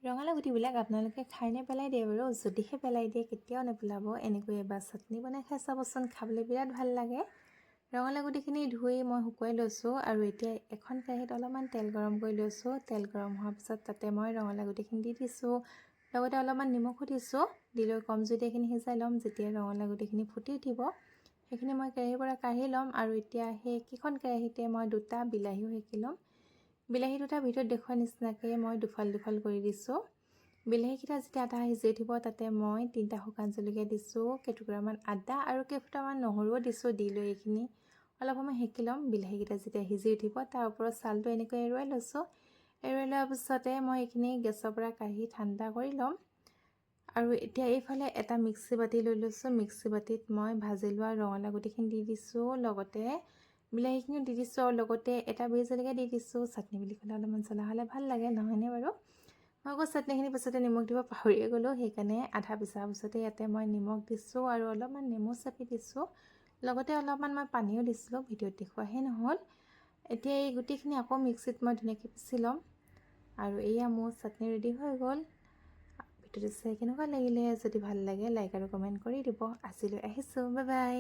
ৰঙালাও গুটিবিলাক আপোনালোকে খাইনে পেলাই দিয়ে বাৰু? যদিহে পেলাই দিয়ে কেতিয়াও নেপেলাব। এনেকৈ এবাৰ চাটনি বনাই খাই চাবচোন, খাবলৈ বিৰাট ভাল লাগে। ৰঙালাও গুটিখিনি ধুই মই শুকুৱাই লৈছোঁ আৰু এতিয়া এখন কেৰাহীত অলপমান তেল গৰম কৰি লৈছোঁ। তেল গৰম হোৱাৰ পিছত তাতে মই ৰঙালাও গুটিখিনি দি দিছোঁ, লগতে অলপমান নিমখো দিছোঁ। দি লৈ কম জুইতে এইখিনি সিজাই ল'ম। যেতিয়া ৰঙালাও গুটিখিনি ফুটি উঠিব সেইখিনি মই কেৰাহীৰ পৰা কাঢ়ি ল'ম আৰু এতিয়া সেই একেখন কেৰাহীতে মই দুটা বিলাহীও সেকি ল'ম। বিলাহী দুটা ভিতৰত দেখুওৱা নিচিনাকৈ মই দুফাল কৰি দিছোঁ। বিলাহীকেইটা যেতিয়া আধা সিজি উঠিব তাতে মই 3টা শুকান জলকীয়া দিছোঁ, কেইটুকুৰামান আদা আৰু কেইফুটামান নহৰুও দিছোঁ। দি লৈ এইখিনি অলপ সময় সেকি ল'ম। বিলাহীকেইটা যেতিয়া সিজি উঠিব তাৰ ওপৰত ছালটো এনেকৈ এৰুৱাই লৈছোঁ। এৰুৱাই লোৱাৰ পিছতে মই এইখিনি গেছৰ পৰা কাঢ়ি ঠাণ্ডা কৰি ল'ম। আৰু এতিয়া এইফালে এটা মিক্সি বাতি লৈ লৈছোঁ। মিক্সি বাতিত মই ভাজি লোৱা ৰঙালাও গুটিখিনি দি দিছোঁ, লগতে বিলাহীখিনিও দি দিছোঁ আৰু লগতে এটা বিহ জলকীয়া দি দিছোঁ। চাটনি বুলি ক'লে অলপমান জ্বলা হ'লে ভাল লাগে, নহয়নে বাৰু? মই আকৌ চাটনিখিনি পিছতে নিমখ দিব পাহৰিয়ে গ'লোঁ, সেইকাৰণে আধা পিছাৰ পিছতে ইয়াতে মই নিমখ দিছোঁ আৰু অলপমান নেমু চেপি দিছোঁ। লগতে অলপমান মই পানীও দিছিলোঁ, ভিডিঅ'ত দেখুৱাহে নহ'ল। এতিয়া এই গুটিখিনি আকৌ মিক্সিত মই ধুনীয়াকৈ পিচি ল'ম আৰু এয়া মোৰ চাটনি ৰেডি হৈ গ'ল। ভিডিঅ'টো চাই কেনেকুৱা লাগিলে? যদি ভাল লাগে লাইক আৰু কমেণ্ট কৰি দিব। আজিলৈ আহিছোঁ, বাই বাই।